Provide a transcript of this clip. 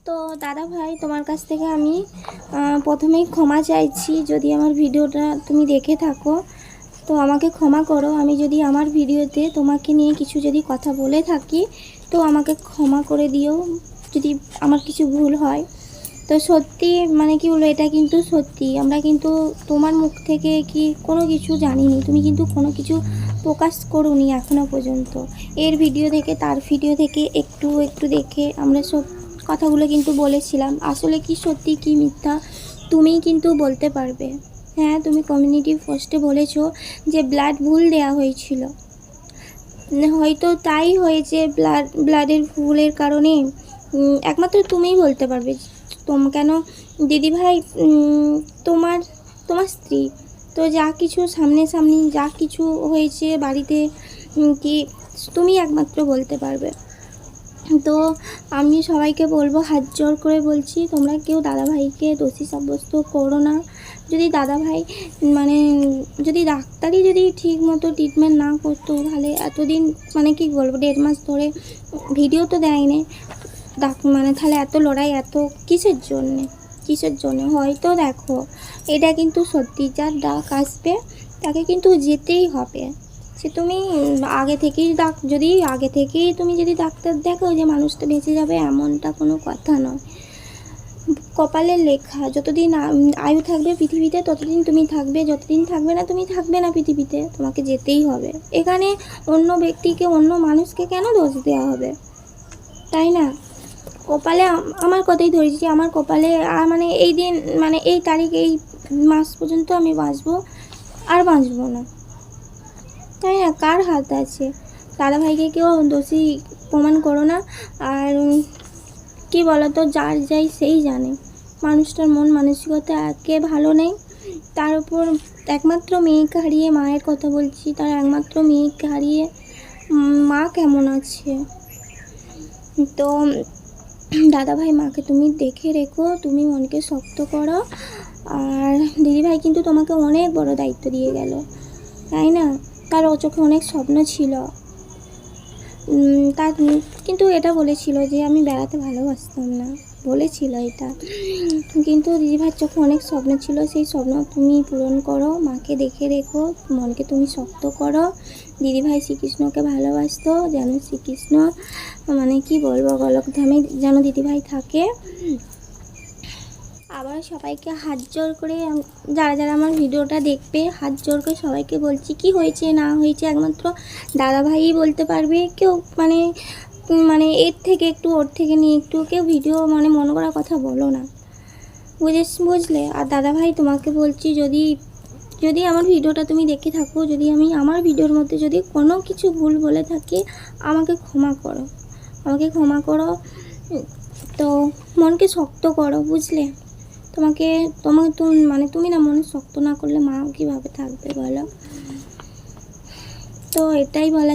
তো দাদা ভাই, তোমার কাছ থেকে আমি প্রথমেই ক্ষমা চাইছি। যদি আমার ভিডিওটা তুমি দেখে থাকো তো আমাকে ক্ষমা করো। আমি যদি আমার ভিডিওতে তোমাকে নিয়ে কিছু যদি কথা বলে থাকি তো আমাকে ক্ষমা করে দিও যদি আমার কিছু ভুল হয়। তো সত্যি মানে কি বলবো, এটা কিন্তু সত্যি। আমরা কিন্তু তোমার মুখ থেকে কি কোনো কিছু জানিনি, তুমি কিন্তু কোনো কিছু প্রকাশ করোনি এখনও পর্যন্ত। এর ভিডিও থেকে তার ভিডিও থেকে একটু একটু দেখে আমরা সব কথাগুলো কিন্তু বলেছিলাম। আসলে কি সত্যি কি মিথ্যা তুমিই কিন্তু বলতে পারবে। হ্যাঁ, তুমি কমিউনিটি পোস্টে বলেছো যে ব্লাড ভুল দেওয়া হয়েছিল, হয়তো তাই হয়েছে। ব্লাডের ভুলের কারণে একমাত্র তুমিই বলতে পারবে। কেন দিদিভাই, তোমার তোমার স্ত্রী তো যা কিছু সামনাসামনি যা কিছু হয়েছে বাড়িতে কি তুমি একমাত্র বলতে পারবে। তো আমি সবাইকে বলবো, হাত জোর করে বলছি, তোমরা কেউ দাদাভাইকে দোষী সাব্যস্ত করো না। যদি দাদাভাই মানে যদি ডাক্তারই যদি ঠিক মতো ট্রিটমেন্ট না করতো তাহলে এতদিন মানে কি বলবো 1.5 মাস ধরে ভিডিও তো দেয়নি মানে তাহলে এত লড়াই এত কিসের জন্যে হয়তো দেখো, এটা কিন্তু সত্যি, যার ডাক আসবে তাকে কিন্তু যেতেই হবে। সে তুমি আগে থেকেই যদি আগে থেকেই তুমি যদি ডাক্তার দেখো যে মানুষটা বেঁচে যাবে, এমনটা কোনো কথা নয়। কপালের লেখা, যতদিন আয়ু থাকবে পৃথিবীতে ততদিন তুমি থাকবে, যতদিন থাকবে না তুমি থাকবে না পৃথিবীতে, তোমাকে যেতেই হবে। এখানে অন্য ব্যক্তিকে অন্য মানুষকে কেন দোষ দেওয়া হবে, তাই না? কপালে আমার কথাই ধরেছি, আমার কপালে মানে এই দিন মানে এই তারিখ এই মাস পর্যন্ত আমি বাঁচবো, আর বাঁচবো না, তাই না? কার হাত আছে? দাদাভাইকে কেউ দোষী প্রমাণ করো না। আর কি বলতো, যার যাই সেই জানে মানুষটার মন মানসিকতা একে ভালো নেই। তার উপর একমাত্র মেয়েকে হারিয়ে, মায়ের কথা বলছি, তার একমাত্র মেয়েকে হারিয়ে মা কেমন আছে। তো দাদাভাই, মাকে তুমি দেখে রেখো, তুমি মনকে শক্ত করো। আর দিদিভাই কিন্তু তোমাকে অনেক বড় দায়িত্ব দিয়ে গেল, তাই না? তার চোখে অনেক স্বপ্ন ছিল। তার কিন্তু এটা বলেছিল যে আমি বেড়াতে ভালোবাসতাম না, বলেছিল এটা। কিন্তু দিদিভাইয়ের চোখে অনেক স্বপ্ন ছিল, সেই স্বপ্ন তুমি পূরণ করো। মাকে দেখে রেখো, মনকে তুমি শক্ত করো। দিদিভাই শ্রীকৃষ্ণকে ভালোবাসতো, যেন শ্রীকৃষ্ণ মানে কি বলবো গলকধামে যেন দিদিভাই থাকে। আবার সবাইকে হাত জোর করে, যারা যারা আমার ভিডিওটা দেখবে, হাত জোর করে সবাইকে বলছি, কি হয়েছে না হয়েছে একমাত্র দাদাভাইই বলতে পারবে। কেউ মানে মানে এর থেকে একটু ওর থেকে নিয়ে একটু কেউ ভিডিও মানে মনে করার কথা বলো না, বুঝলে? আর দাদাভাই, তোমাকে বলছি, যদি আমার ভিডিওটা তুমি দেখে থাকো, যদি আমি আমার ভিডিওর মধ্যে যদি কোনো কিছু ভুল বলে থাকি, আমাকে ক্ষমা করো। তো মনকে শক্ত করো, বুঝলে? তোমাকে মানে তুমি না মনে শক্ত না করলে মা কীভাবে থাকবে বলো? তো এটাই বলা।